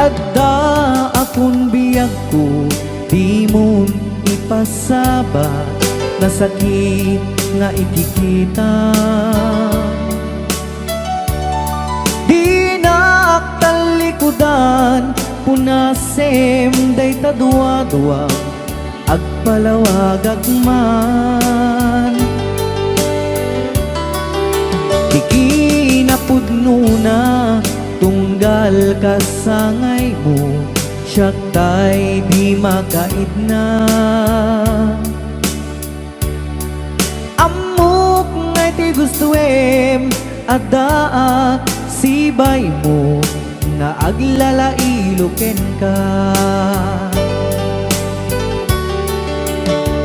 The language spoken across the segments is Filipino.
Adda akong biyag ko, di mo ipasabat na sakit nga ikikita. Di naktalikudan, punasem day tadwa-dwa, agpalawag agman. Ikinapudno na tunggal kasangay mo, siyak tay di makaidna. Amok ngay ti gustuem, adda sibay mo, nga aglalailuken ka.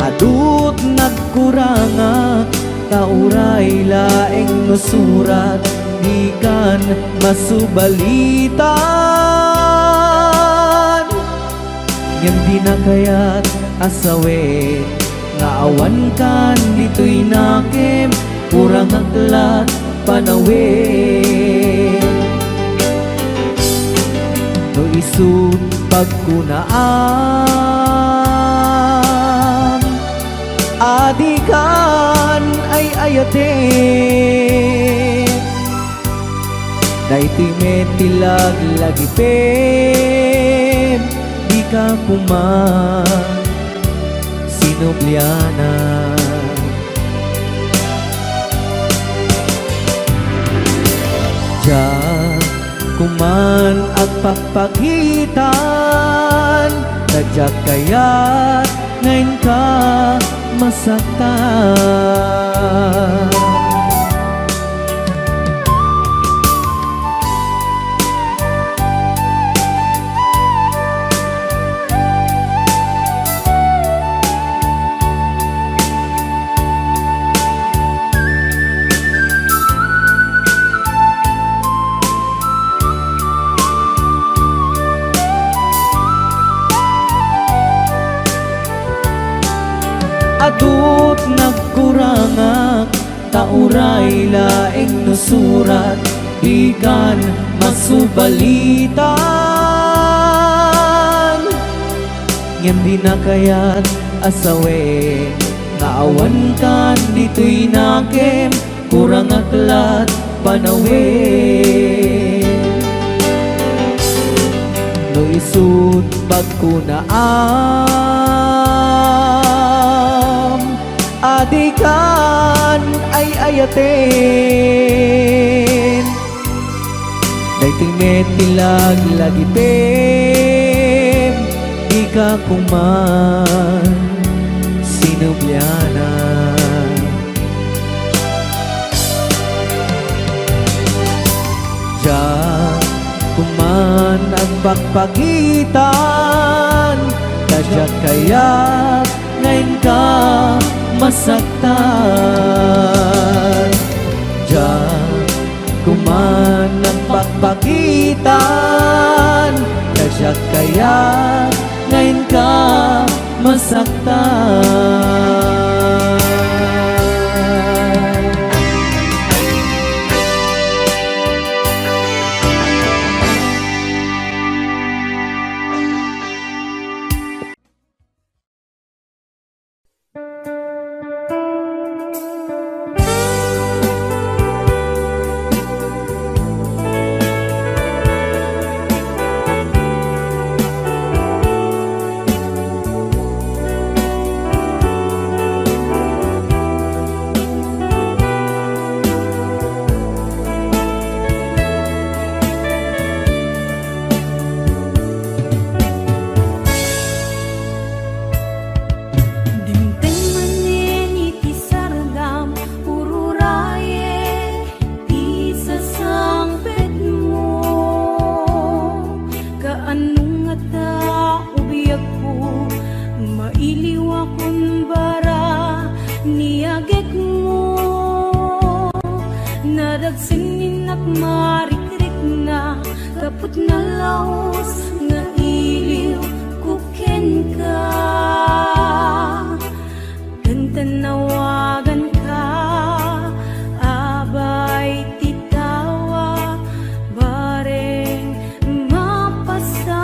Adut nagkuranga, tauray laeng nusurat, di kan masubalitan. Ngem di na kaya't asawe, nga awan kan dito'y nakem, kurang aglat panawe. No isut pagkunaan, adikan ay ayate. Daytoy metilag lagipem, di ka kuman sinubliana. Diyan kuman ang pagpagitan, nadyak kaya't ngayon ka masaktan. Adut nagkurangak, tauray laeng nusurat, di kan masubalitan. Ngem di na kaya't asawe, nga awan kan dito'y nakem, kurang aklat panawe. No isut pagkunaan, adikan ay ayaten. Daytoy metilag lagipem, di ka kuman sinubliana. Diyan kuman ang pagpagitan, kadyak kaya't ngayon ka masaktan. Diyan kuman ang pagpagitan, kadyak kaya't ngayon ka masaktan. kaput na laos nga iliw kuken ka, tanawagan ka, abay titawa bareng mapasa.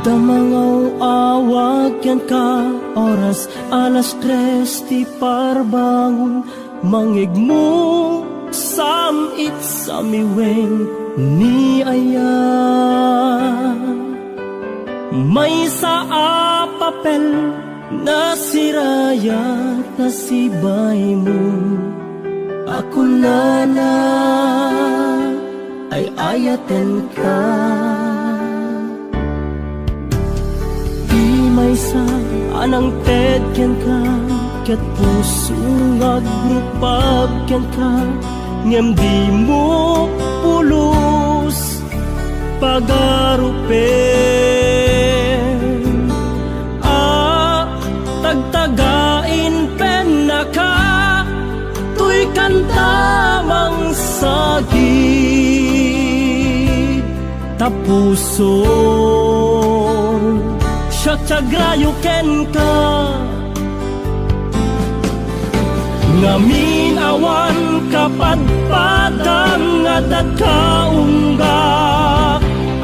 Damangaw awag yan ka oras alas 3 ti parbangon mangigmo samit sa miweng ni aya may sa papel na sirayat na sibay mo ako na ay ayaten ka may sa anang tedyan ka ket puso ngagrupag ken ka ngem di mo pulos pagarupen tagtagain pen na ka tuy kantamang sagid tapuson Syagrayo ken ka ngamin awan kapadpadang ngadat kaungga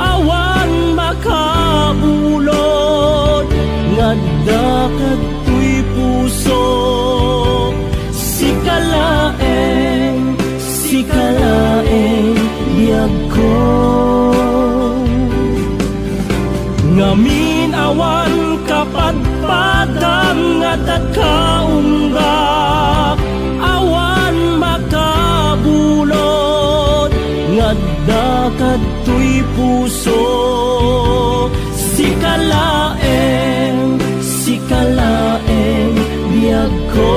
awan makabulod ngadda katoy puso sikalaeng biyag ko ngamin awan kapadpadang ngadat kaunggak awan makabulod ngadda katoy puso sikalaeng biyag ko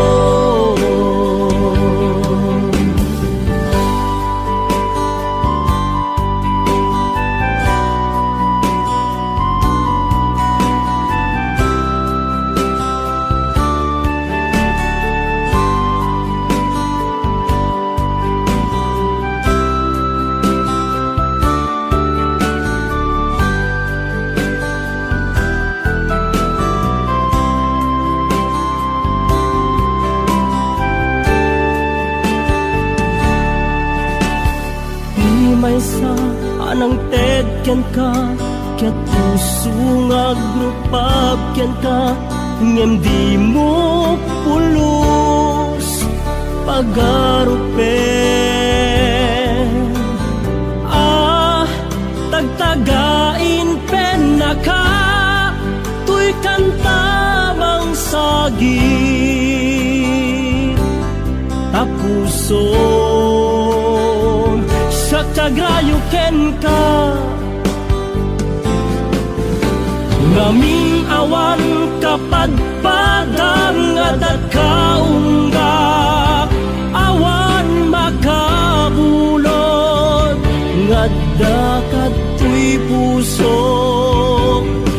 may sa anang tedyan ka ket puso ngagrupag ken ka ngem di mo pulos pagarupen tagtagain pen na ka tuy kantamang sagid tapuson Syagrayo ken ka ngamin awan kapadpadang ngadat kaunggak awan makabulod ngadda katoy puso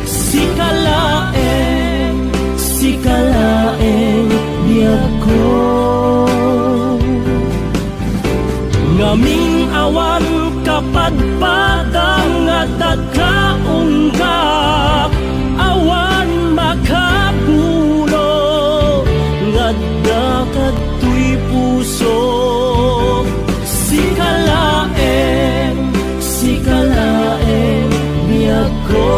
sikalaeng biyag ko ngamin awan kapadpadang ngadat kaunggak awan makabulod ngadda katoy puso sikalaeng biyag ko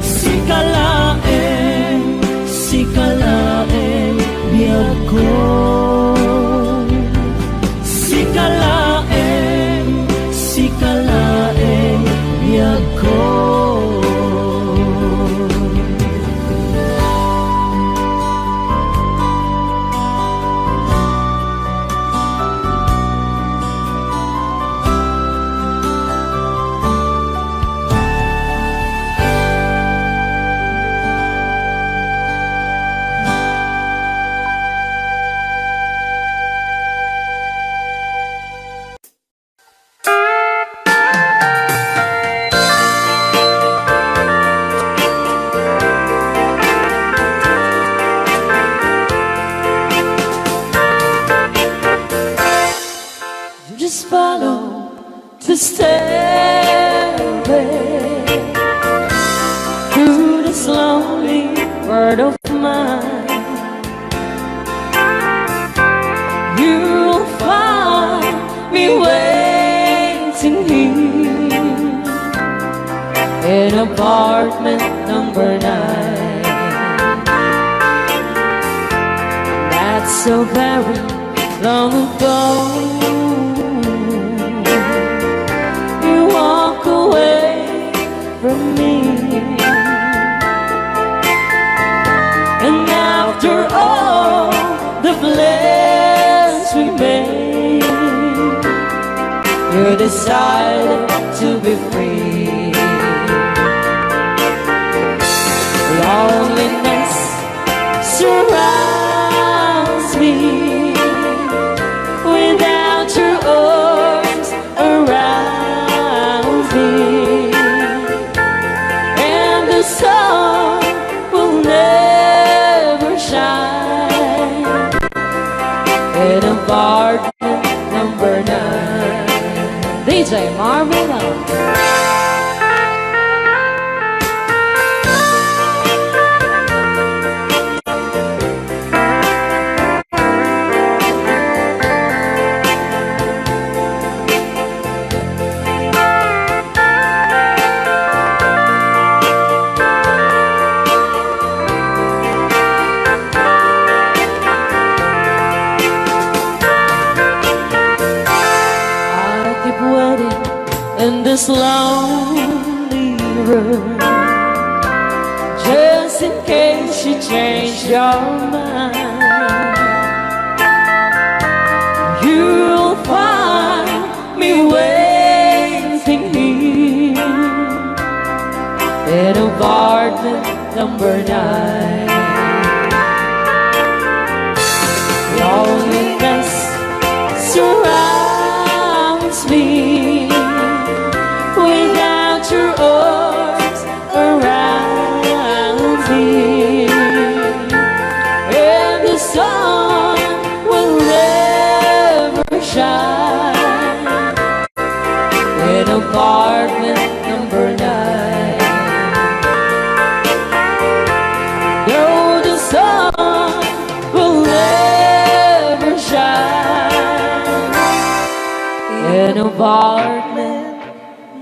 sikalaeng biyag ko sikalaeng biyag ko Just follow the stairway through this lonely world of mine. You'll find me waiting here apartment number 9. That's so very long ago. You walk away from me, and after all the plans we made, you decided to be free. Loneliness surrounds me without your arms around me, and the sun will never shine in apartment number 9. DJ Marvin. In this lonely room, just in case you change your mind, you'll find me waiting here in apartment number 9. Loneliness surrounds me without your arms around me, and the sun will never shine in apartment number 9. No, the sun will never shine in apartment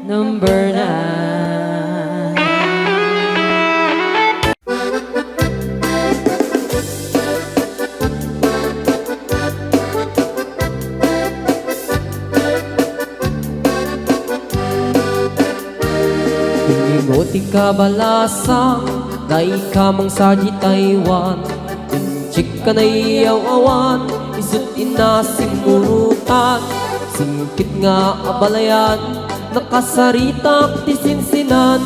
number 9. Ingoti ka balasa, dai ka mang sa di Taiwan. Inchik ka na iyaw-awan, isut inasimurutan. Singkit nga abalayan, nakasaritak ti sinsinan.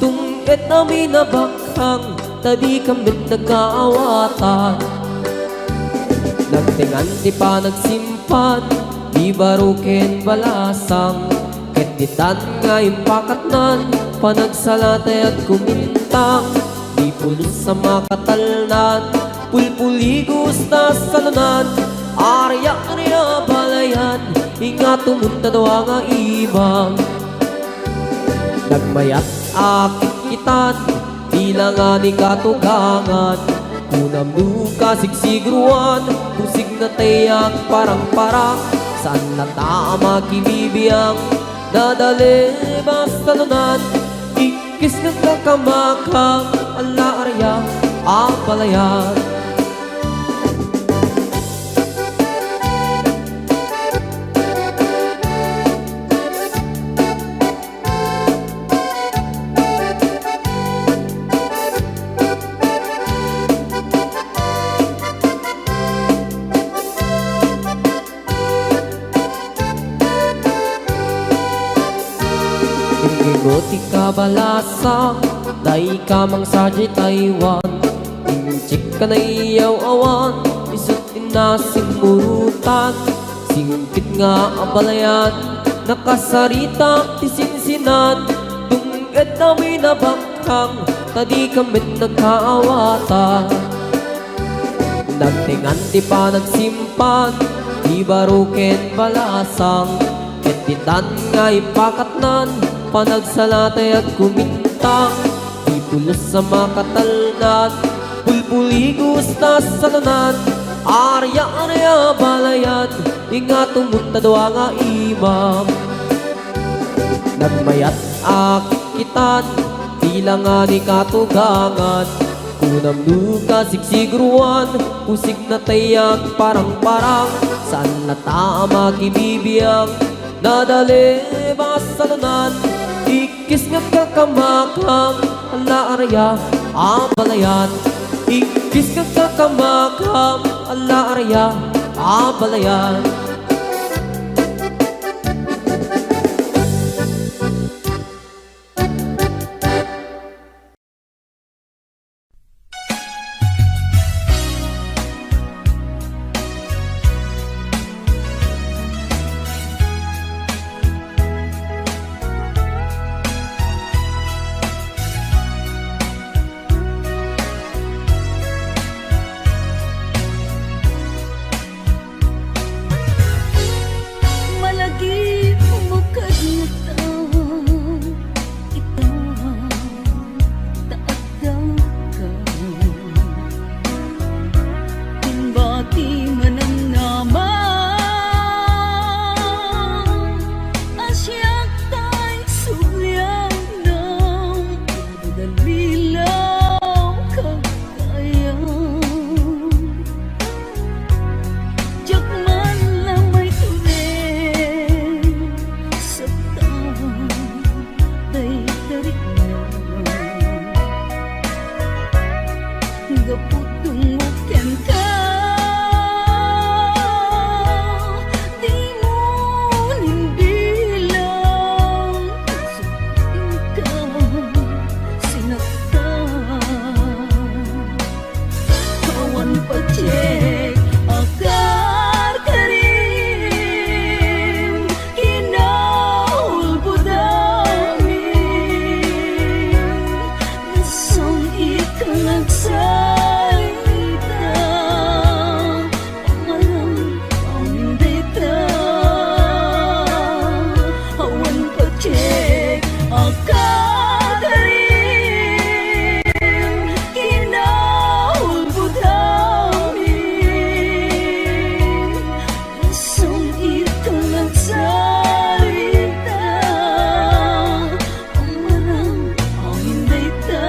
Tungkit namin na bakhang, tadi kamit nagkaawatan. Nagtingan ti pa nagsimpan, di baruken balasang. Ketitan nga impakatnan, panagsalatay at kumintang. Di pulos sa makatalnan, pulpuligos na salunan. Arya-arya balayan, ingat tumunta daw nga ibang. Nagmayat akit kitan, tila nga ni katugangan. Kunam duka sigsigruan, pusig na tayak parang-parang. Saan na tama kibibiyang, dadali basta lunan. Ikis ng kakamakang, ala arya ang balayan. Ingoti ka balasa, dai ka mang sa di Taiwan. Inchik ka na iyaw-awan, isut inasimurutan. Singkit nga abalayan, nakasaritak ti sinsinan. Tungkit namin na bakhang, tadi kamit nagkaawatan. Nagtingan ti pa nagsimpan, di baruken balasang. Ketitan nga ipakatnan, panagsalatay at kumintang. Di pulos sa makatalnan, pulpuligos na salunan. Arya-arya balayan, ingat tumunta daw nga imam. Nagmayat akit kitan, tila nga ni katugangan. Kunam nuka sigsigruan, usig na tayag parang-parang, saan na tama kibibiyang, nadali basalunan, ikis nga kakamakam, ala araya, abalayan. Ikis nga kakamakam, ala araya, abalayan. Malagi bukad na taon, ito taadang ka. Himbati man ang naman, asyak ta'y sulyang ng dalilaw kagayan. Diyak man lang may tuwing sa taon, day tarik na. Gaputong muken ka, di mo nimbilang, sa'kin ka sinaktan. Kawan pa check akar ka rin, kinahulbod amin. Nasang ikaw nagsalita, pangalang amin dita. Kawan pa check akar ka rin, kinahulbod amin. Nasang ikaw nagsalita, pangalang amin dita.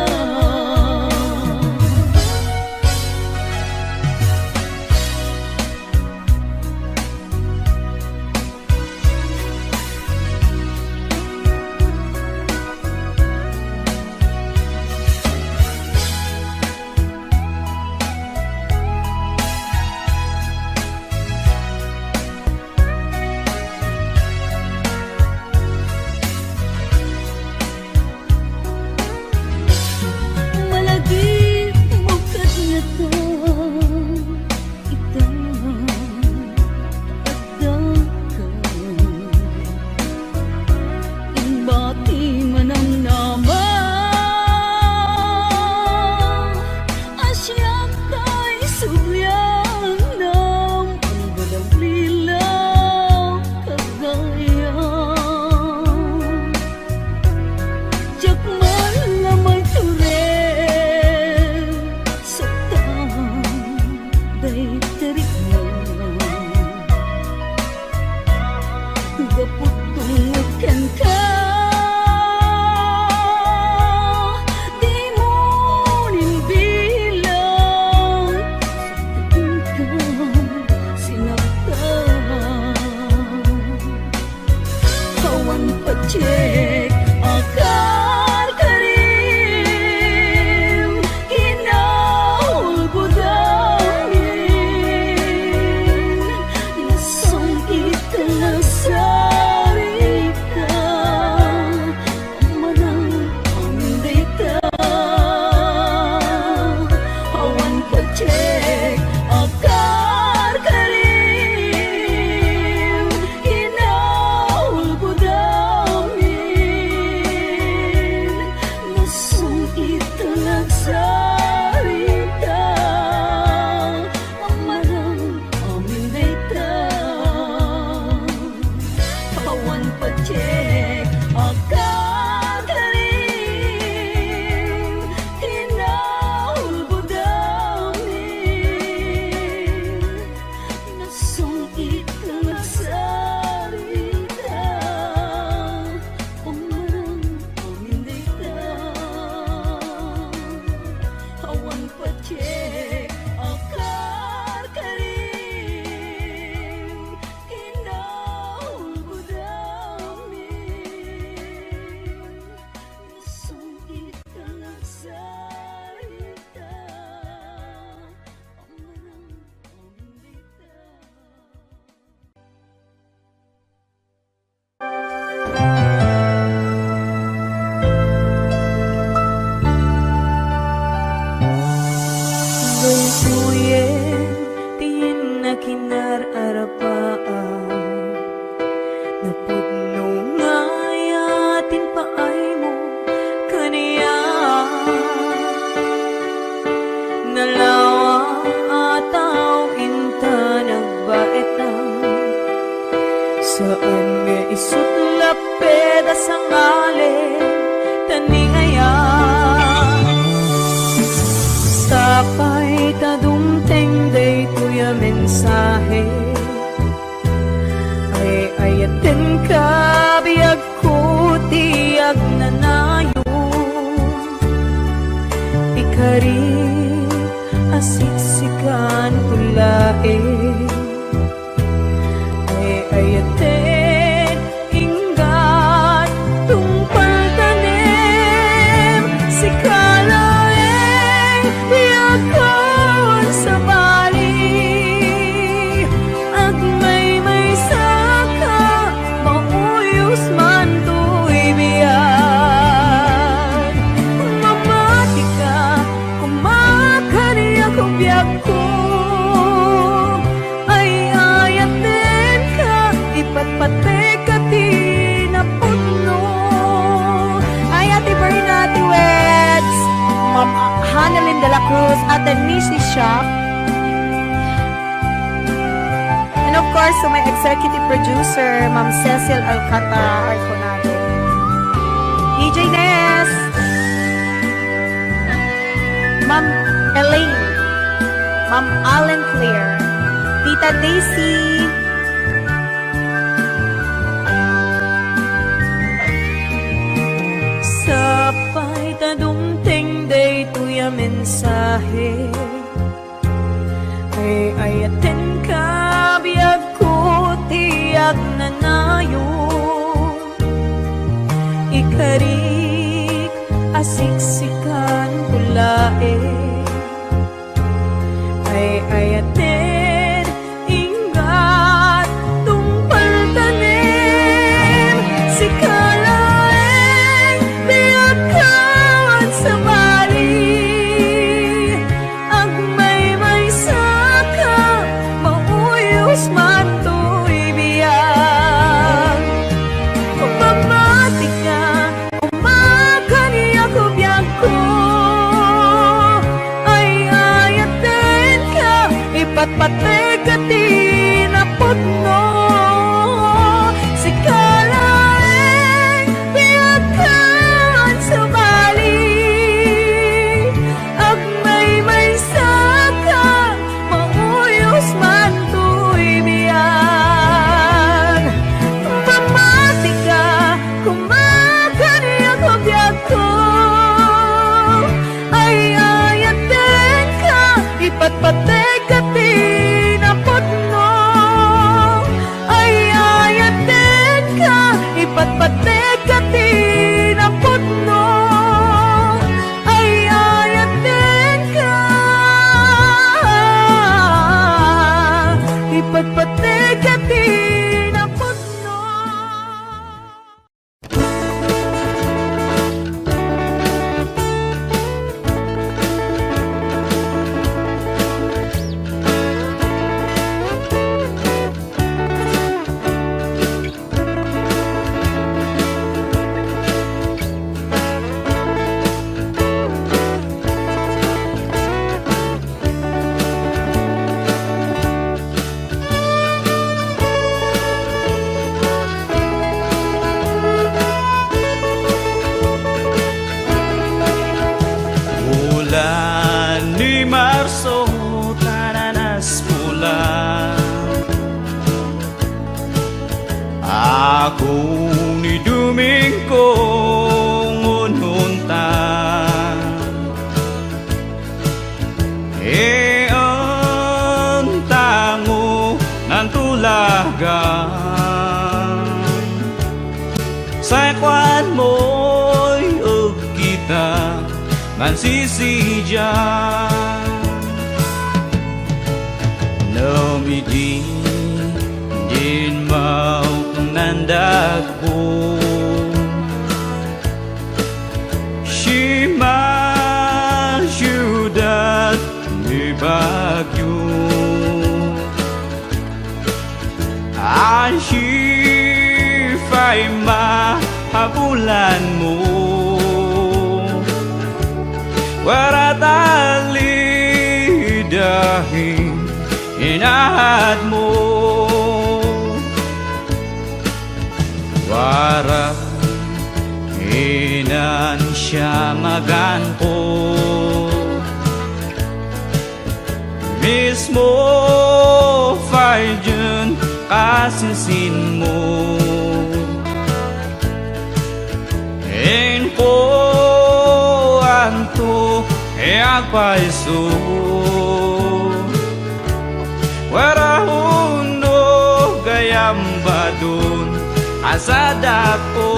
Malagi bukad na taon, ito taadang ka. Himbati man ang naman, asyak ta'y sulyang ng walang lilaw kagayan. Diyak man lang may tuwing sa taon, day tarik na. Gaputong muken ka, di mo nimbilang, sa'kin ka sinaktan. Kawan pa check akar ka rin, kinahulbod amin. Nasang ikaw nagsalita, pangalang amin dita. Kawan pa check akar ka rin, kinahulbod amin. Nasang ikaw nagsalita, pangalang amin dita. Kawan pa check akar ka rin, kinahulbod amin. Nasang ikaw nagsalita, pangalang amin dita. peda sangalin taniayan sapay tadumteng day tuya mensahe ay ayaten ka biyag ko tiyag nanayon ikari asiksikan tulae ay ayaten inggat tungpal tanem si kalaeng biyakon sa bali at may saka mauyos man to'y biyan mamati ka kumakari ako biyak ko ay ayaten ka ipatpatek ka tinapuno ay Ate Berna Duets Ma'am Hanalyn de la Cruz at the Nishi Shop and of course to my executive producer Ma'am Cecil Alcantara Arconado DJ Ness Ma'am Elaine Ma'am Allen Claire Tita Daisy sapay tadumteng day tuya mensahe ay ayaten ka biyag ko tiyag nanayon ikarik asiksikan kulae ay ayaten ingat tungpal tanem si kalaeng biyagkan sa bali ang may saka mauyos man to'y biyag mamati ka umakani ako biyag ko ay ayaten ka ipatpatek ka tinaputno si kalaeng biyagkan sa bali at may saka mauyos man to'y biyan mamati ka kumakani ako biyag ko ay ayaten ka ipatpatek ka tinaputno ay ayaten ka ipatpatek ka tinaputno ay ayaten ka ipatpatek ka tinaputno Bulan ni Marso tananas pula ako ni Domingo ngununta ang tango ng tulagan sa kwan mo'y ug kita mansisijan namidi din mau nandagpo Shima syudat ni Bagyo Ashifay mahabulan mo waratali dahil inahad mo para inan siya maganto. Mismo Farjun kasinsin mo en ko anto e agpaiso wara hundo gayam badun asadato.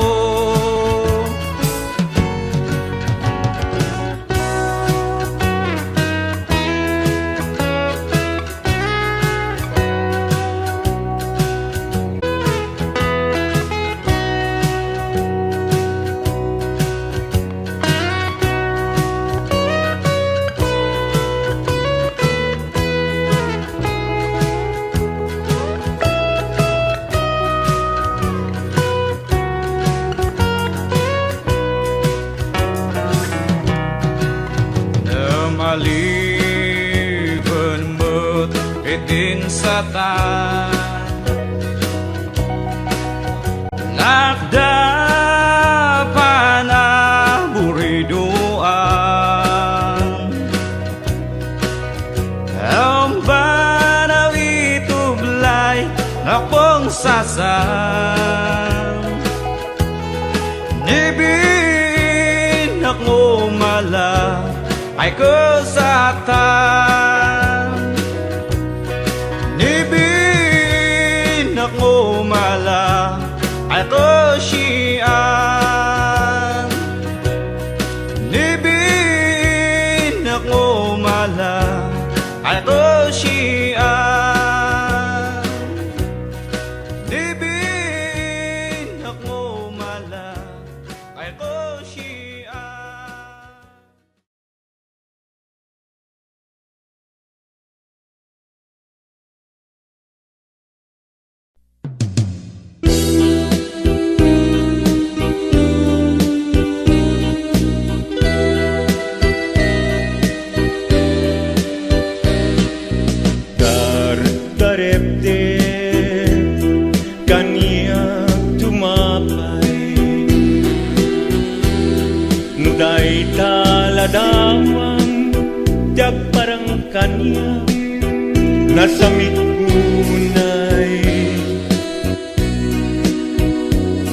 Maliban mo't itin sa tan Nakda pa na buriduan Ang banaw itublay na pong sasam Nibin ako mala ay kesatan Nibin ako mala ay kesian Nibin ako mala ay kesian Nibin ako mala ay kesian. Nuday taladawang jak parang kanya nasamit kunay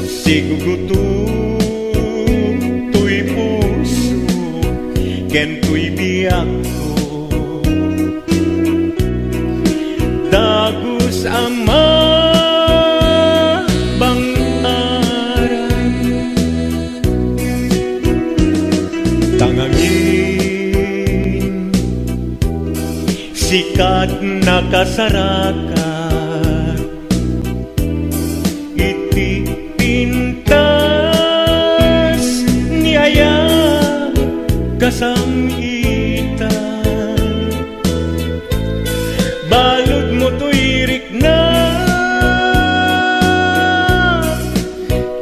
sigugutu tuy puso ken tuy biyak ko dagus ama sikat na kasarakan iti pintas niyaya kasamitan balod mo tuirik na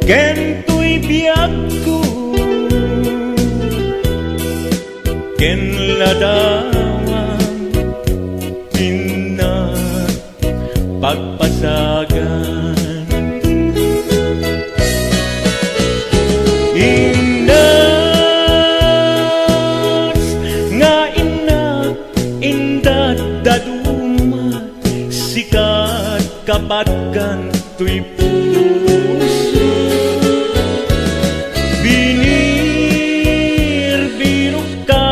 ken tuy biyak ko ken lada pagpasagan Inas nga ina indat daduma sikat kapatkan tuy puso binir biru ka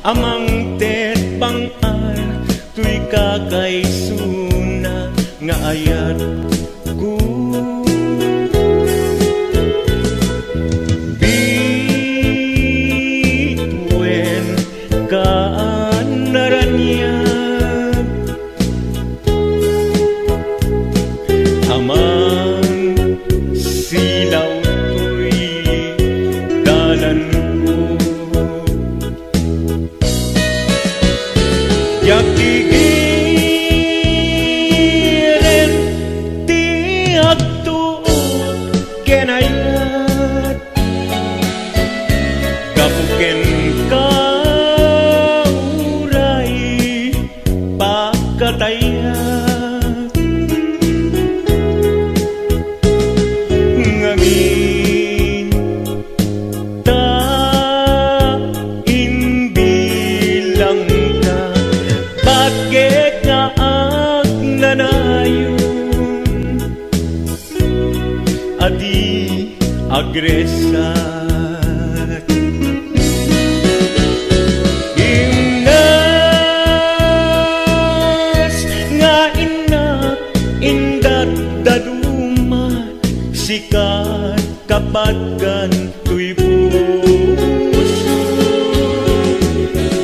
amang tet pangar tuy kakaisuna nga ayat ko bituin kaanaranyag amang silaw to'y dalan ko Gapuken ka uray pakataya nga adi agresat. Ingas nga inak indat daduma sikat kapatgan tuy puso.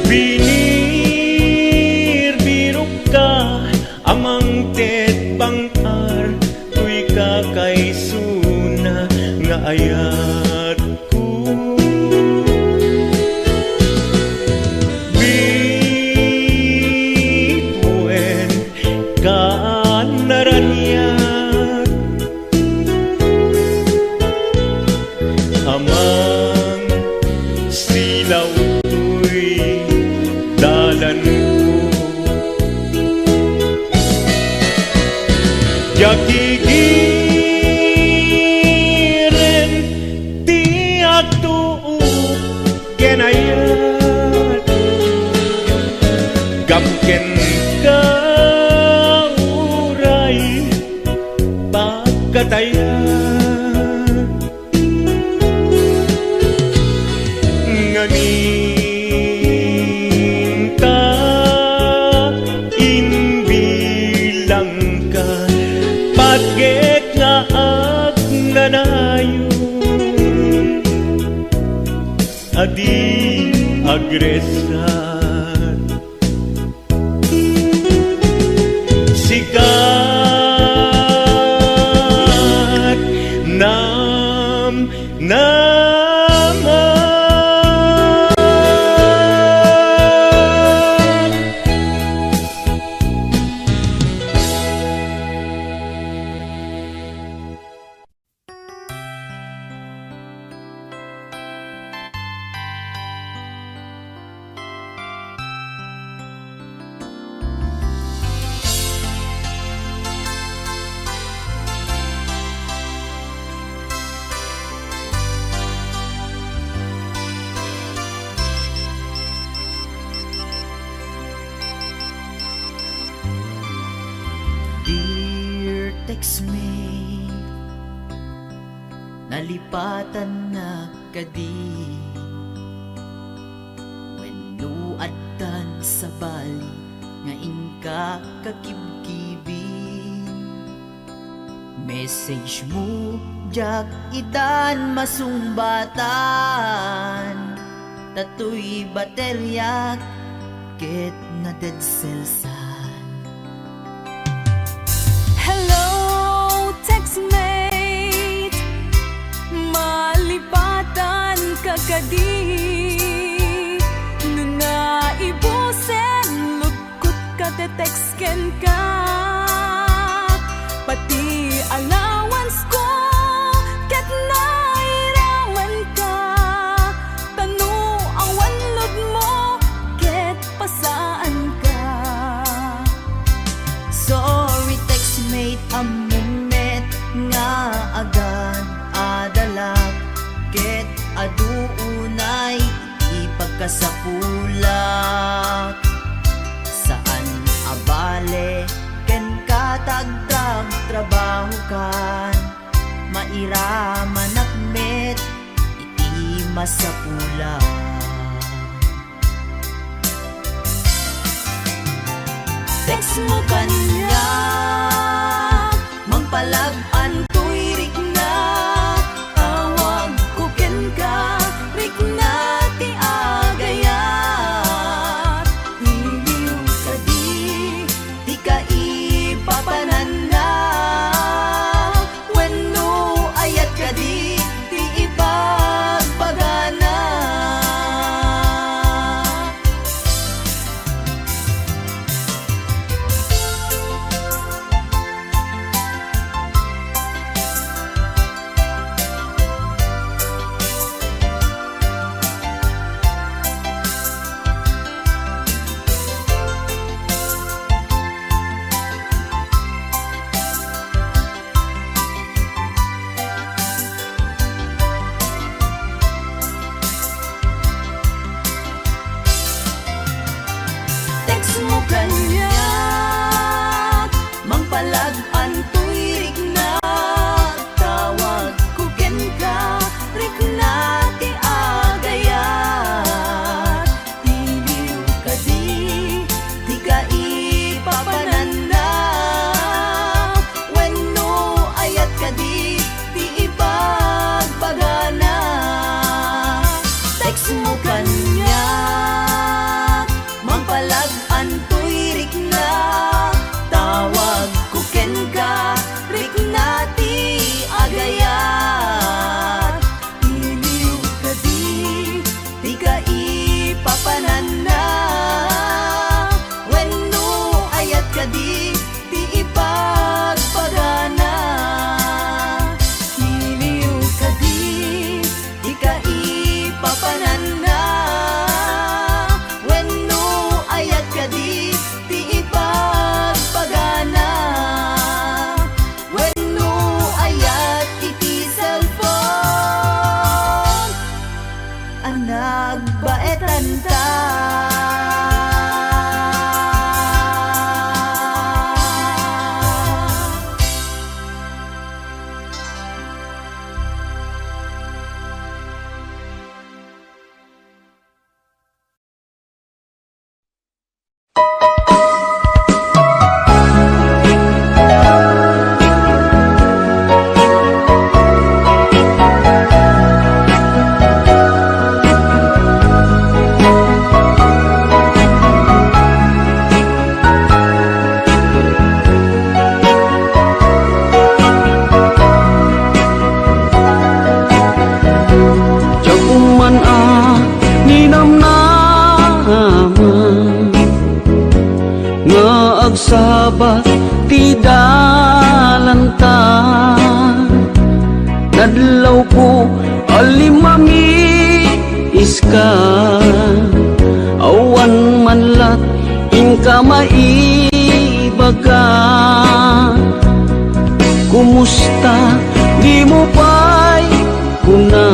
Binir birok ka amang tet bangar tuy kakaisuna nga ayat ko. Bituen ka naranyat amang silaw tuy dalan ko. Yakigiren ti atuo kenayat gamken ka uray pagkatayat nganing ka inbilang ka patgek nga agnanayon adi agresat. Sikat nam naman Dear textmate, nalipatan na kadi when luadtan sa bali nga inka kakibkibi. Message mo jak itan masumbatan tatoy baterya ket na dead cells. Hello, textmate. Malipatan ka kadi. Nuna ibusen, lugkot ka te-textken ka. Pati allowance ko, ket nairaman ka. Tanu awan lod mo, ket pasaan ka. Sorry textmate, amumet nga agad adalag ket aduunay ipagkasapulak. Saan abale ken katagtag trabaho kan mairaman akmet iti masapulak. Text mo kanya mangpalag-an to'y rik na awag ko ken ka rik na ti agayat. Iliw ka di ka ipapanan na wenno ayat ka di ipagpagana. Kadlaw ko alimami iska awan manlat inka maibaga. Kumusta di mo pa'y kuna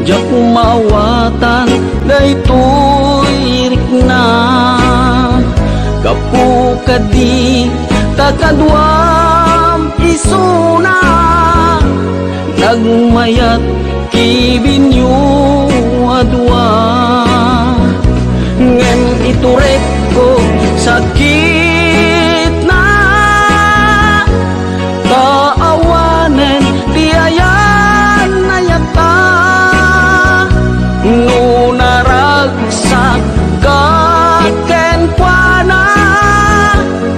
jak mawatan daytoy rikna. Kapu kadi takadwam isuna nagmayat kibinyo adwa. Ngem iturek ko sakit na kaawanen tiayan nayata nunaragsak kaken kuana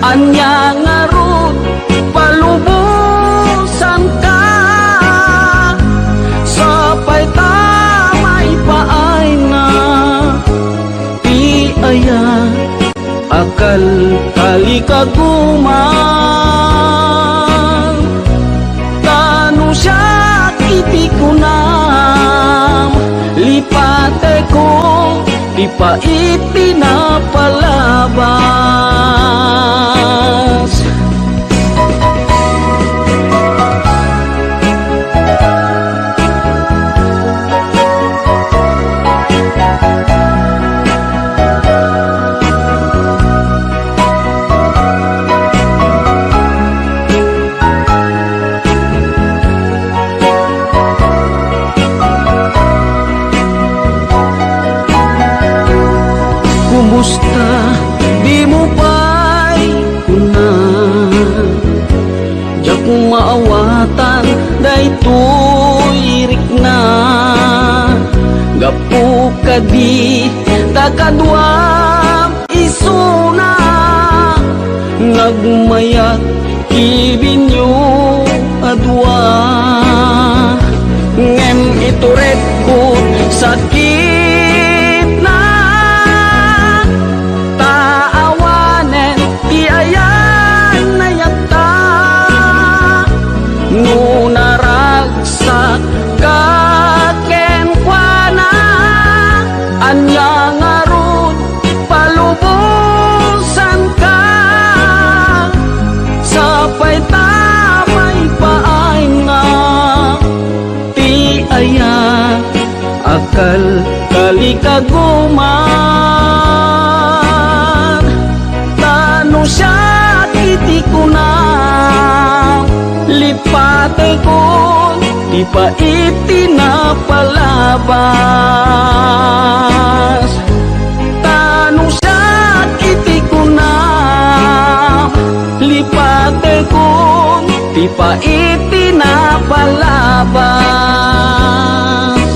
anya ngarut palubusan ka sapay tamay paay na ti aya akal kali kagumang tanu siya iti kunam lipate ko di pa itinapalabas. Kumusta di mo pa'y kuna jak maawatan daytoy rikna. Gapu kadi takadwam isuna nagmayat ibinyo adwa. Ngem ituret ko sakit na taawanen ti ayan nayata nunaragsak kaken kuana anya ngarut palubusan ka sapay tamay paay nga ti aya akal kali kaguman tanu siya iti kunam lipate ko di pa itinapalabas. Tanu siya iti kunam lipate ko di pa itinapalabas.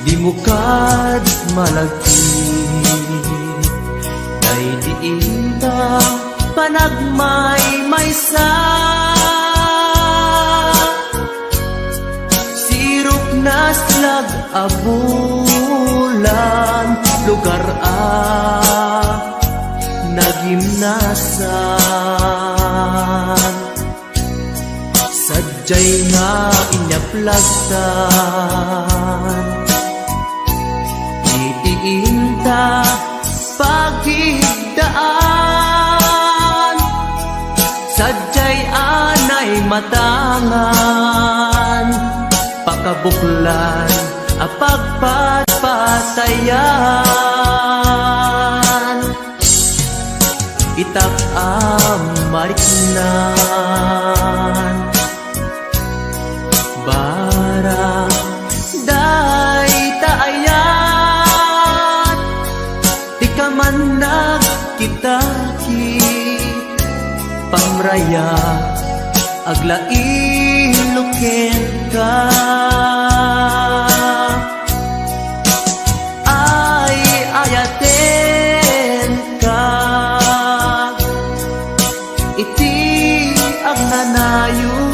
Di mo kad malagti Day diin na panagmay maysa Sirok na slag abulan Lugar nagimnasan Sadyay nga inyaplagtan Itiinta pagigdaan Sadyay anay matangan Pakabuklan apagpatpatayan Itak amariknan Barang day taayat Di ka man nagkitaki pamraya aglailuken ka ay ayaten ka iti agnanayon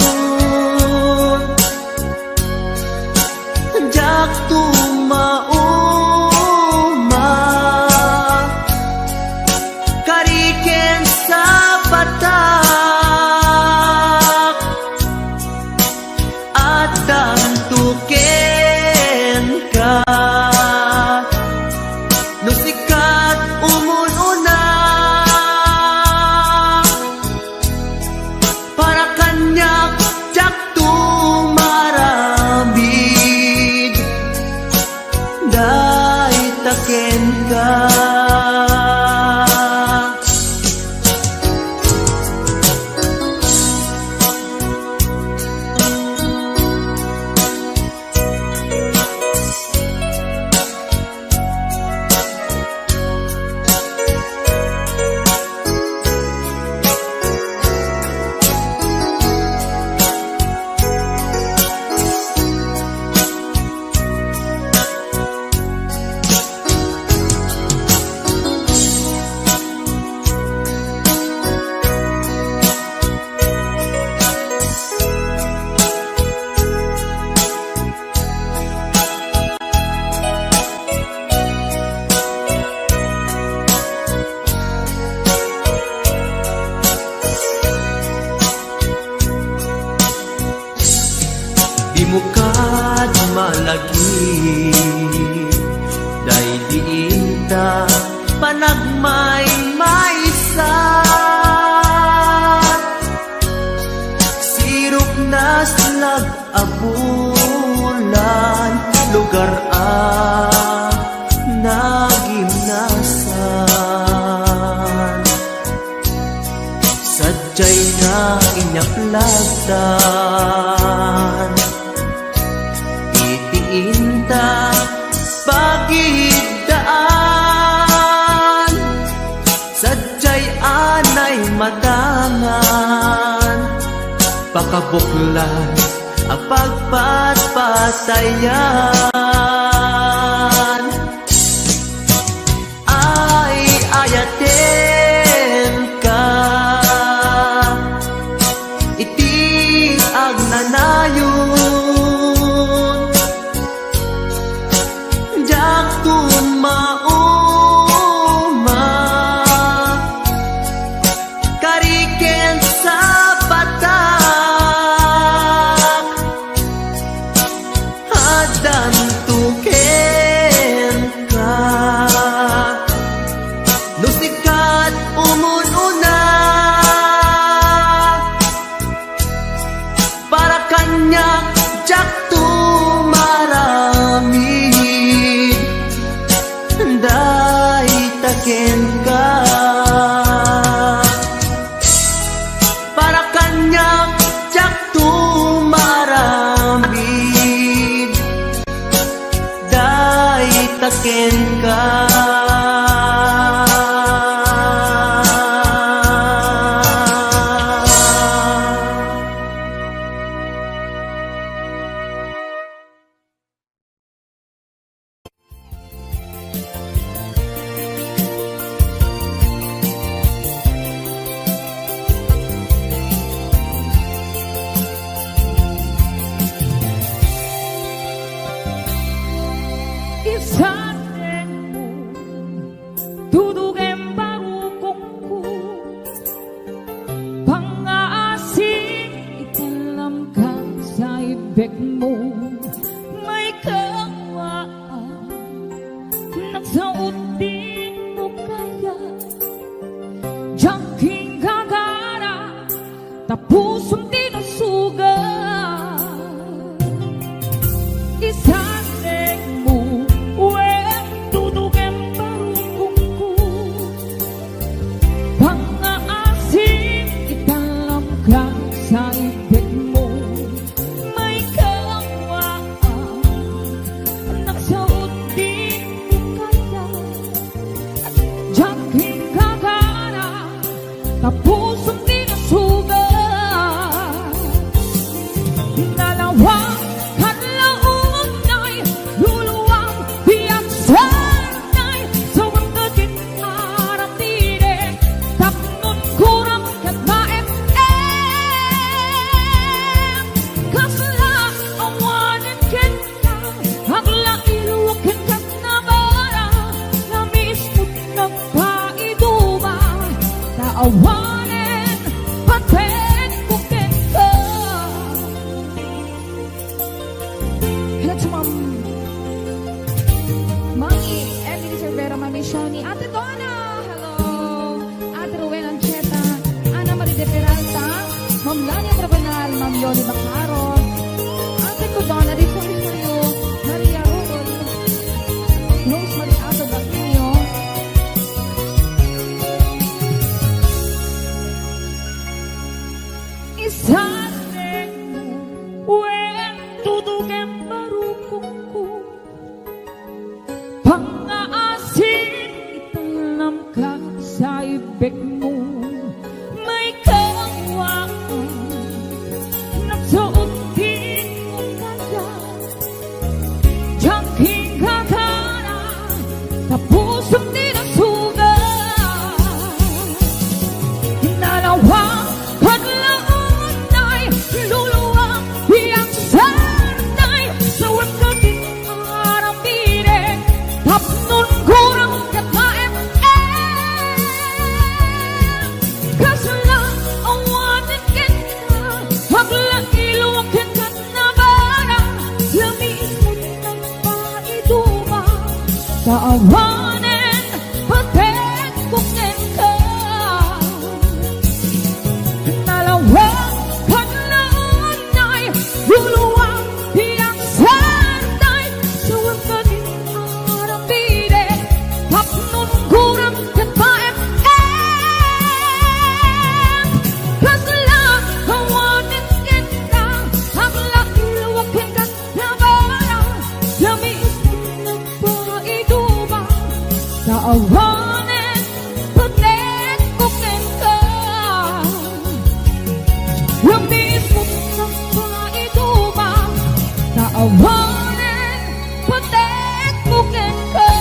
jak tumauma kariken sa batak at dantuken ka no sikat umununa para kanyak jak tumaramid day taken ka di mo kad malagi day diinta panagmay maysa sirok nas nag-abulan lugar nagimnasan sadyay na inyaplagdan itiinta pagidaan sadyay anay matangan pakabuklan ang pagpatpatayan ay ayaten ka iti agnanayon jak tumauma kariken sa batak hadan tuken ka no sikat umununa para kanyak jak tumaramid day taken ka para kanyak jak tumaramid day taken ka Isatin mo dudugin barukongku pangaasing italam ka sa ibig mo may kawaan nagsaot din mo kaya jangking gagara tapusong tinusuga isatin mo tapos ang Yoli Macaron. Ate ko, Donna, di sorry for you. Maria Rubon. Rose Mariato Baquinio. Isasin mo, wen tutukin barukong ko. Pang-aasin, italam ka sa ibig mo. May kawaan, nagsuot din mo kaya. Jangking kakara, tapusong din ang sugat. Nalawang paglaon ay luluwang iyang sanay. Sa wagkat ang arapire, tapnon kurang kataim. Kasala awanin kita, haglang iluwakin ka na barang. Lamis mo ng paiduma, sa awanin patekbukin ka. Nalawang paglaon ay luluwang iyang sanay. Sa wagkanin ang arapire, tapnon kurang kataim. Kasala awanin kita, haglang iluwakin ka na barang. Lamis ng paiduma, sa awanin patekbukin ka. Yung mismo ng paiduma, sa awanin patekbukin ka.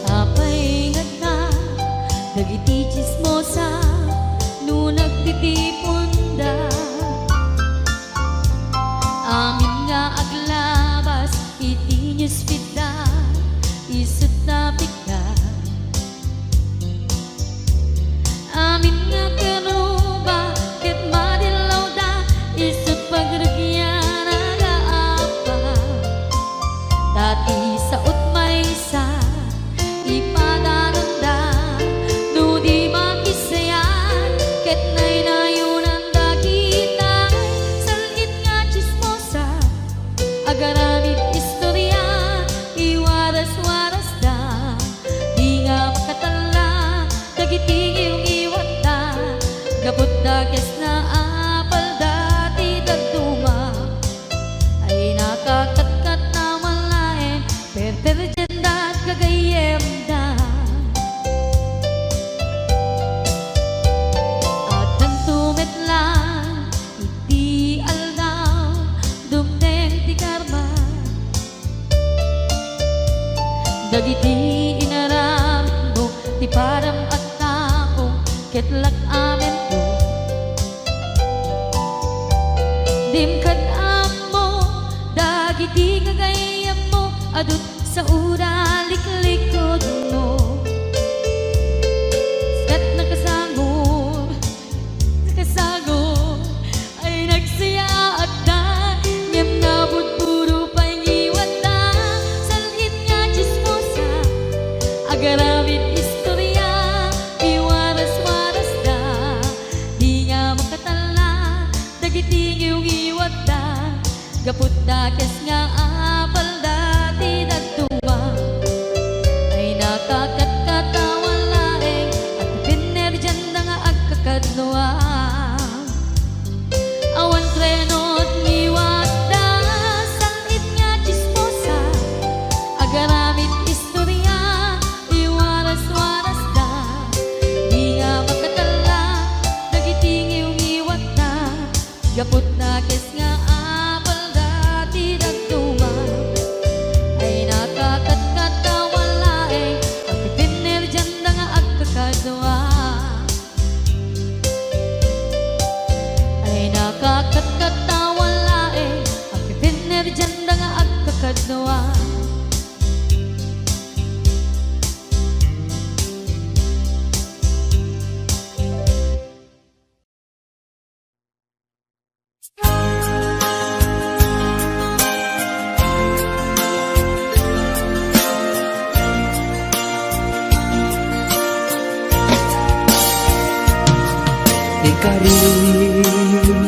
Apay nga na, dagiti chismosa, no nagtitipon da. Amin nga aglabas, iti newsfeed isut na bigla. Amin nga kanuba, ket madilaw da, isut pagrugyan nagaapa. Dati sa utmaysa, ipadananda, no di makisayan, ket nay nayunan da kita. Salit nga chismosa, agaramid istorya, iwaras-waras da. Di nga makatala, dagiti iyong iwat da. Gapot da kes na apal dati dagduma, ay nakakatkat na malain, perterjen da kagayem da. At nang tumetlan, iti aldaw, dumdeng ti karma. Dagiti inaramid mo, ti param at tao, ketlak amin to. Dimkad mo, dagiti kagayam mo, adut sa ura liklikod mo. Skat nakasagod, ay nagsaya at da. Ngem nabot puro pangiwat da. Salit nga chismosa, agaramid istorya, iwaras-waras da. Di nga makatala, dagiti iyong iwat da. Gapot da kes nga apal dati dagduma, ay nakakatkatawan laeng, at pinerjan da nga agkakadluwa. Awan trenot ngiwat da, salit nga chismosa, agaramid istorya, iwaras-waras da. Di nga makatala, dagiti iyong iwat da. Gapot na kes nga apal dati dagduma. ka rin,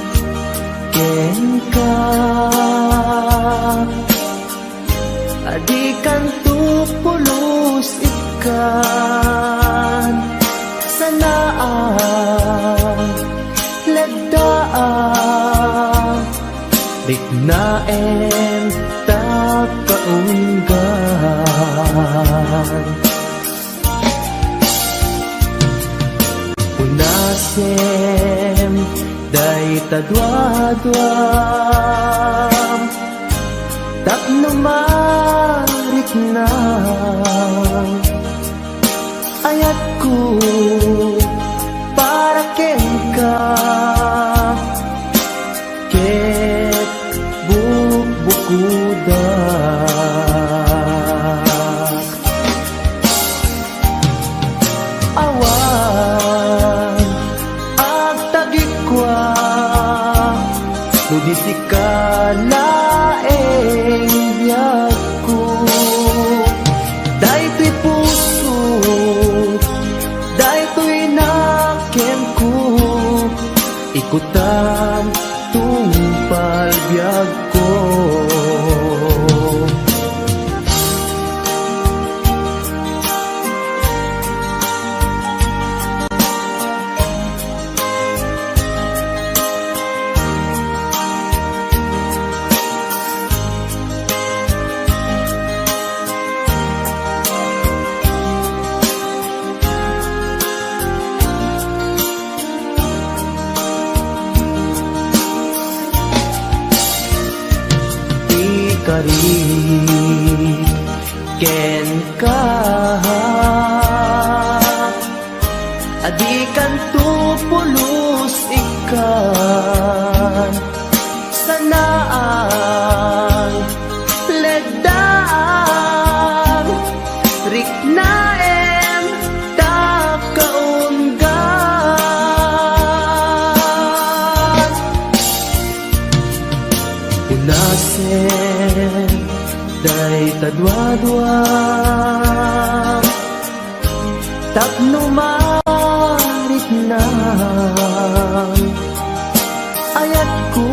ken ka. Adikan tu pulos ikan sanaan lagdaan dignaen ta kaunggan. Unasem day tadwadwam tapno marik na ayat ko para ken ka ket bukbukudak awan ag tagikwa nudisikala ko daytoy puso daytoy naken ko ikutan tungpal biag ko. Kari ken ka adikan tu pulos ikan sanaan ledaan riknaen ta kaunggan. Unasen day tadwadwam tapno marit na ayat ko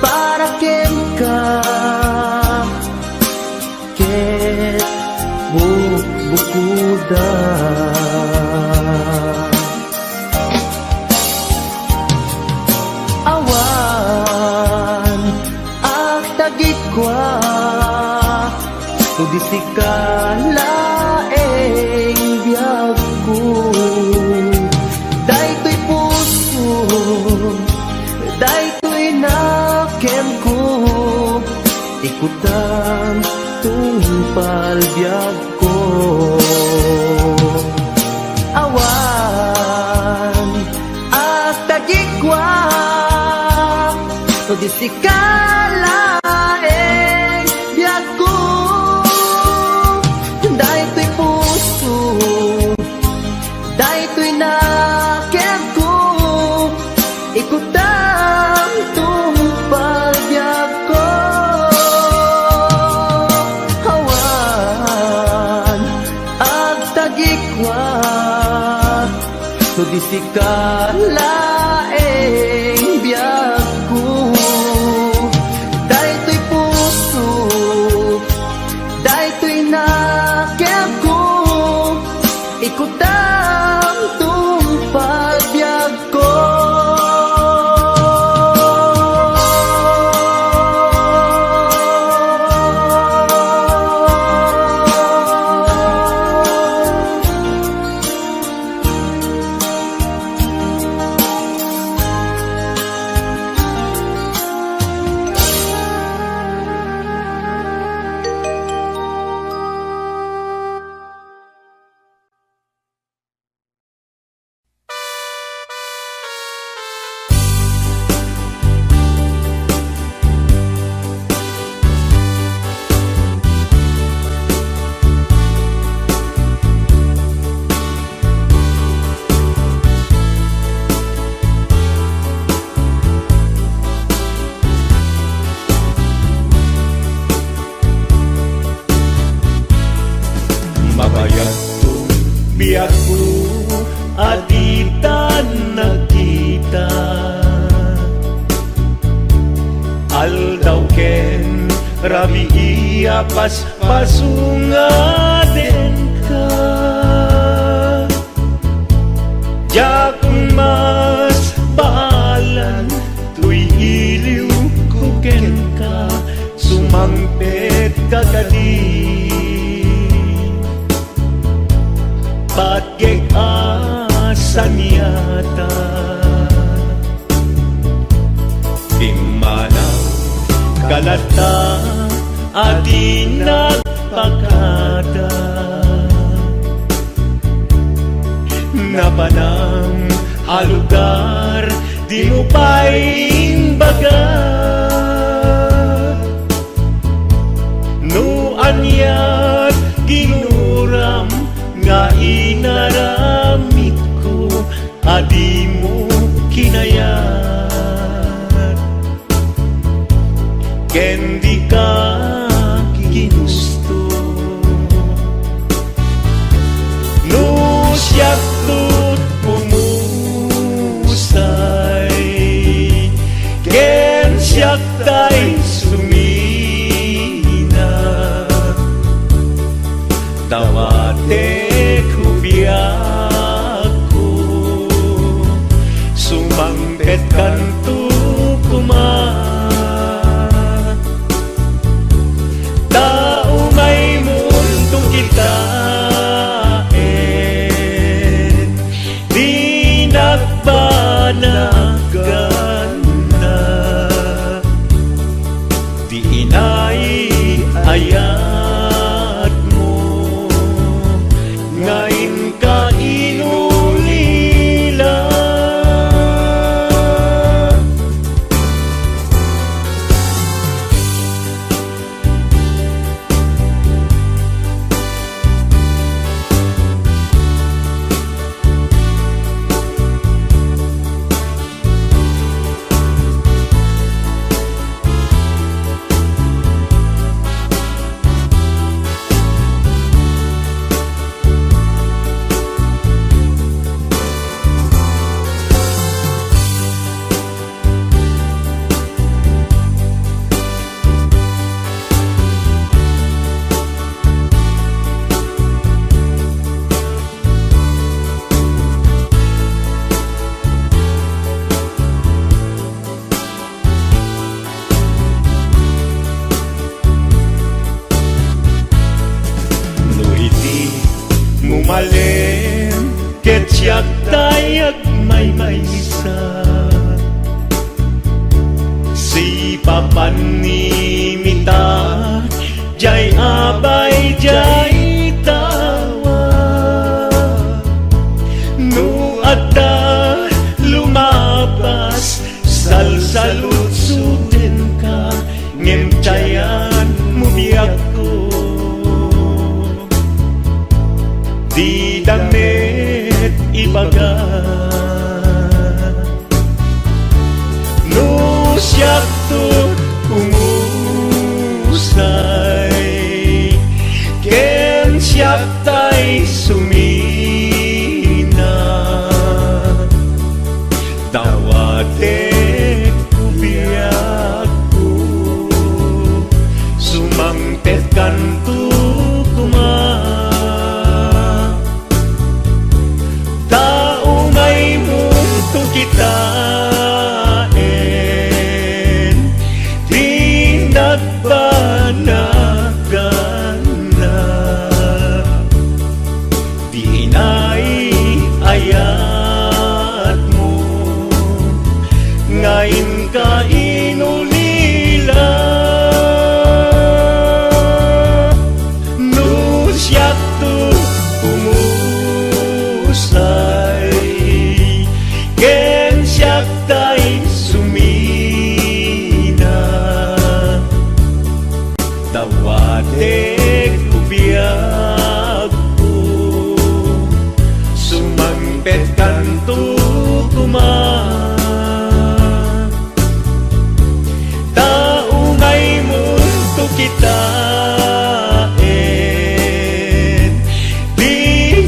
para ken ka ket bukbukudak awan ag tagikwa tudisikalaeng biag ko daytoy puso daytoy naken ko ikutan tungpal biag ko. Awan at tagikwa tudisikalaeng biag ko daytoy puso daytoy naken ko ikutan tungpal biag ko. Awan ag tagikwa tudisikalaeng biag ko daytoy puso daytoy naken ko ikutan tungpal biag ko. Mabayat ko biyak ko aditan na rabi iapas pasungaden ka. Jak mas baalan tuy iliw kuken ka, sumangpet kagadi. Patgek asan yata Dimanaw kalata ati nagpakada. Napanang alugar di mo pa'y baga. No anyat ginuram nga inaramit ko, adi mo kinayat. Ken di ka ginusto, no siyak to't pumusay, ken siyak tay sumina. Tawate kubiako, sumangpet kanto kuma. Tao may mundo kita, di nagbanagan na, di inay ayat mo, ngayon ka inulila. Mumalem ket siyak tayag may maysa, si papanimita jay abay jay tawa. No adda lumabas salsalut suden ka, ngem chayan mubiyak ko. Di damit ibaga, no siyak to't umusay, ken siyak tay sumina. Dawate kubiyak ko, sumangpet kanto kuma. Kita di nagbanagan na, di inay ayat mo, ngayon ka inulila. No siyak to't umusay, ken siyak tay sumina. Tawate kubiyak ko, sumangpet kanto kuma. Tao may mundo kita, di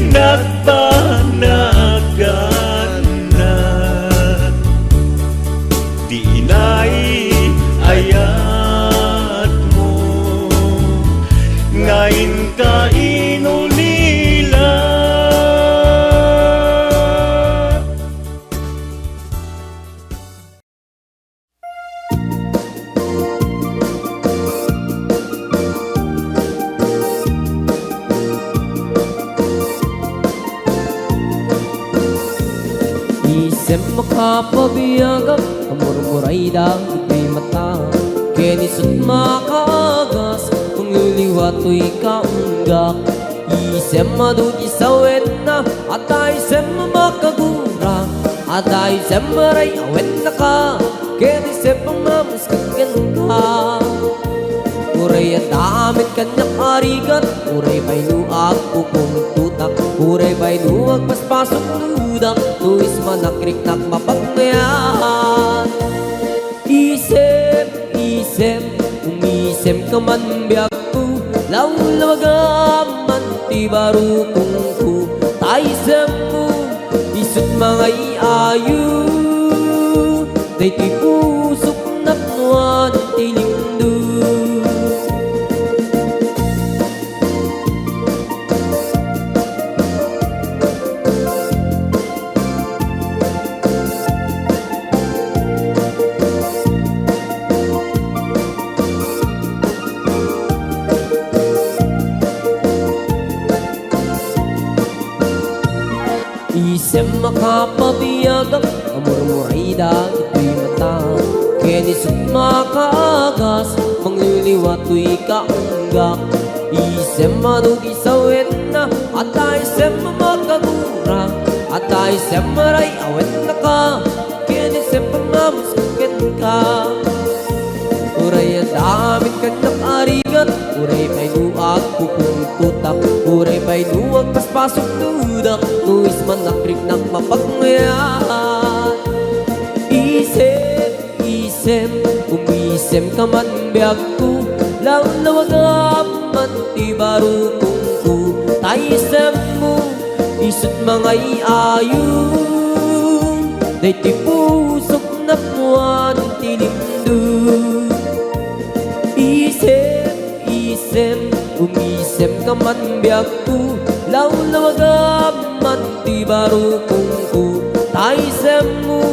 nagbanagan na, di inay ayat mo, Isem makapabiyagam Amur-muray dagito'y mata Kenisot makaagas Kung liliwato'y kaunggak Isem madugi sa wena At isem makagura At isem maray awet na ka Kenisem pamamuskagan ka Uray at damit kanyang arigat Uray ba'y nuag pupong tutak Uray ba'y nuag paspasok ludak Tuis manakrik-nak mapagmayan Isem, isem, umisem ka man biyak ko Lawlawagaman ti barukong ko Taisem mo, isut mga iayo Day ti pusok napnuan ti lindo Isem makapabiyagam Amur-muray dagito'y mata Kenisot makaagas Mangliliwato'y kaunggak Isem madugi sa wena At isem makagura At isem maray awet na ka Kenisem pamamuskagan ka Uray ang damit kanyang arigat Uray ba'y nuag pupong tutak Uray ba'y nuag paspasok ludak Tuis manakrik ng mapagmayan Isem, isem, umisem ka man biyag ko Lawlawagaman ti barukong ko Taisem mo, isut mga iayo Day ti pusok na puwan ti lindo Isem, isem, umisem ka man biyag ko Lawlawagaman ti barukong ko Taisem mo,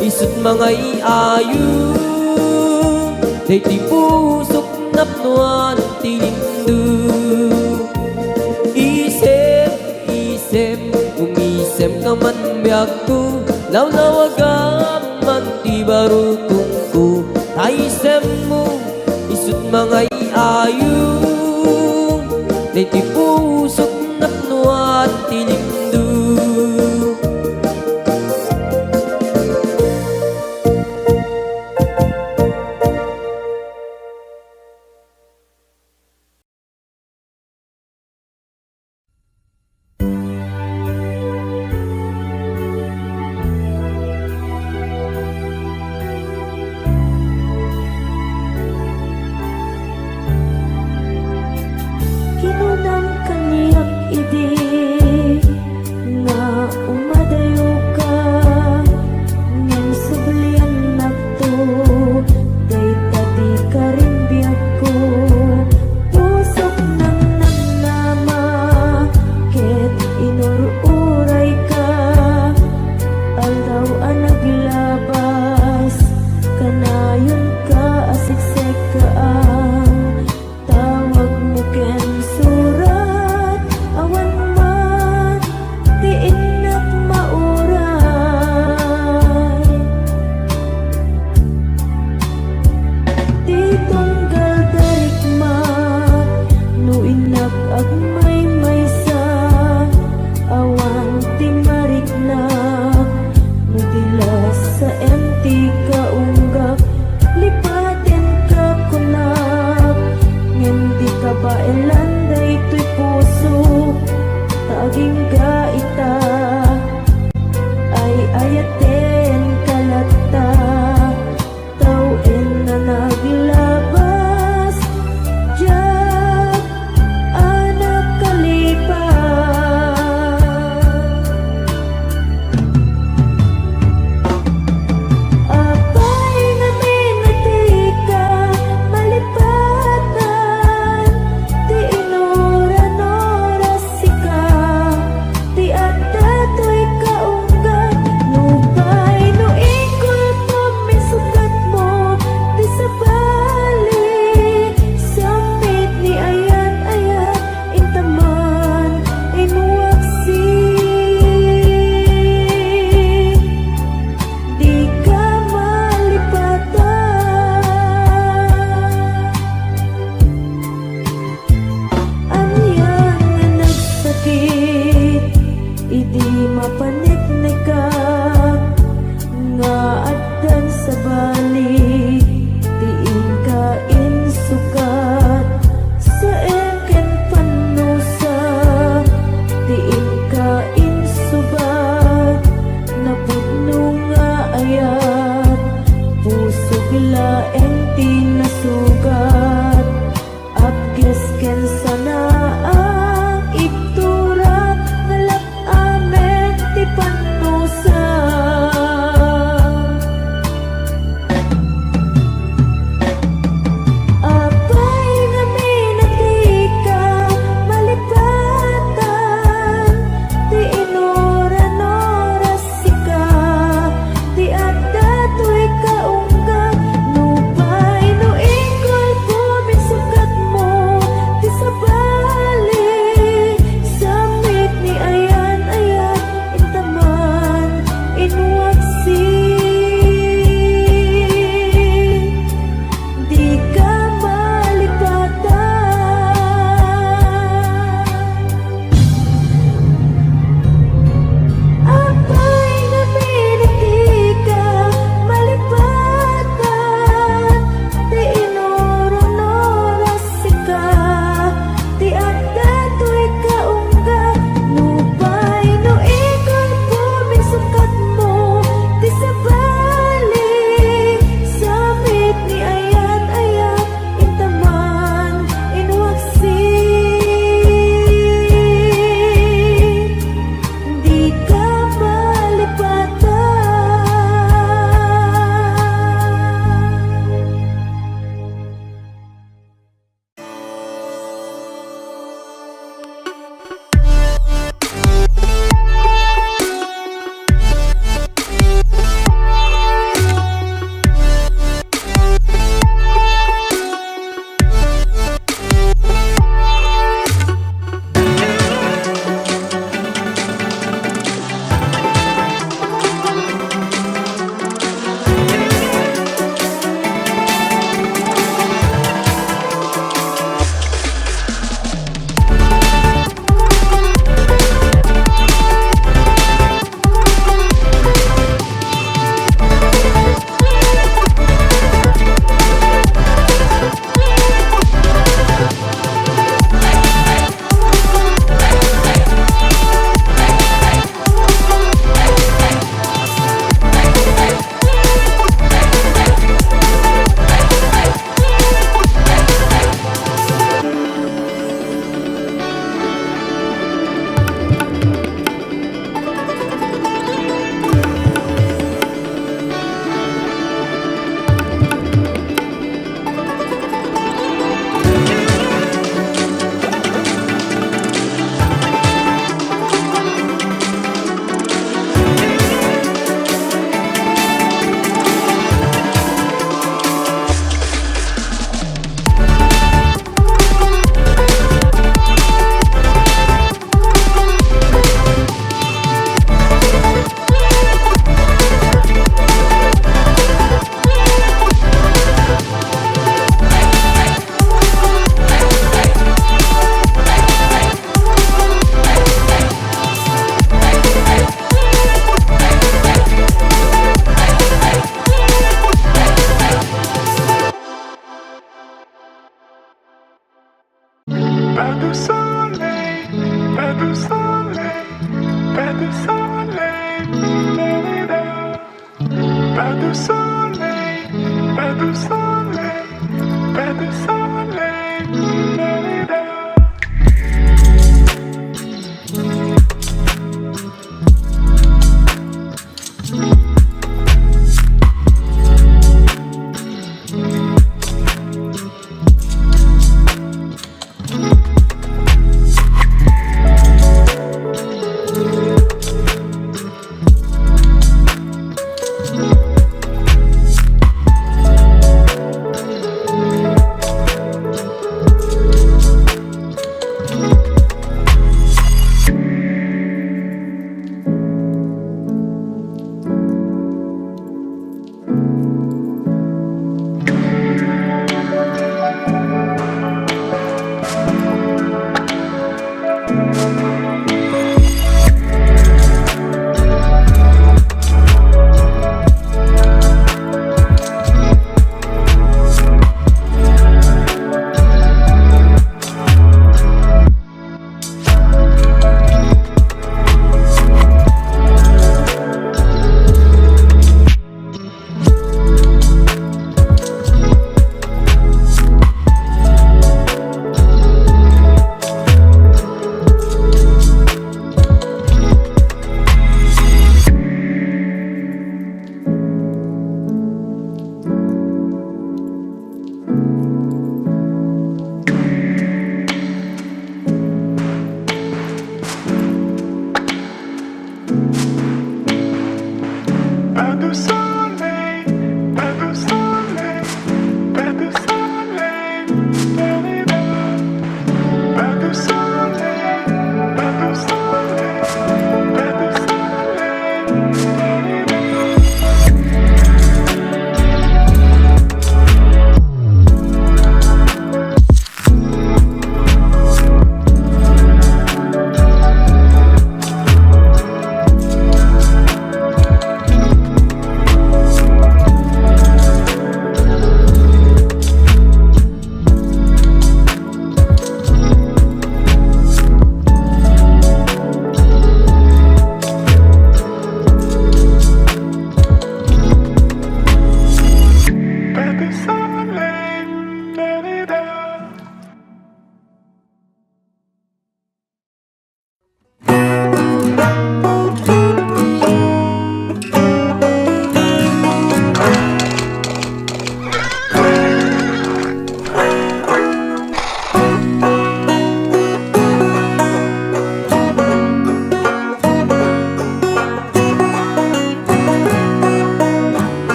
isut mga iayo Day ti pusok napnuan ti lindo Isem, isem, umisem ka man biyag ko Lawlawagaman ti barukong ko Taisem mo, isut mga iayo Day ti pusok napnuan ti lindo Kinunang kaniyak ide nga umadayo ka ngem sublian nakto day tadi ka rin biyak ko pusok ng namnama ket inururay ka aldaw ang naglabas kanayon ka asiksek ka ang tawag mo ken surat awan man di inak mauray di tunggal darikma no inak agmay maysa awan ti mariknak no dilas sa empty ka unggak lipaten ka kunap ngem di ka ba elanday to'y puso taging gaita ay ayaten kalata tawin na naglabas diyak anak kalipas apay nga minatika malipatan ti inoran oras sika ti du soleil, pas de soleil, pas de soleil. Da-da-da. Pas de soleil.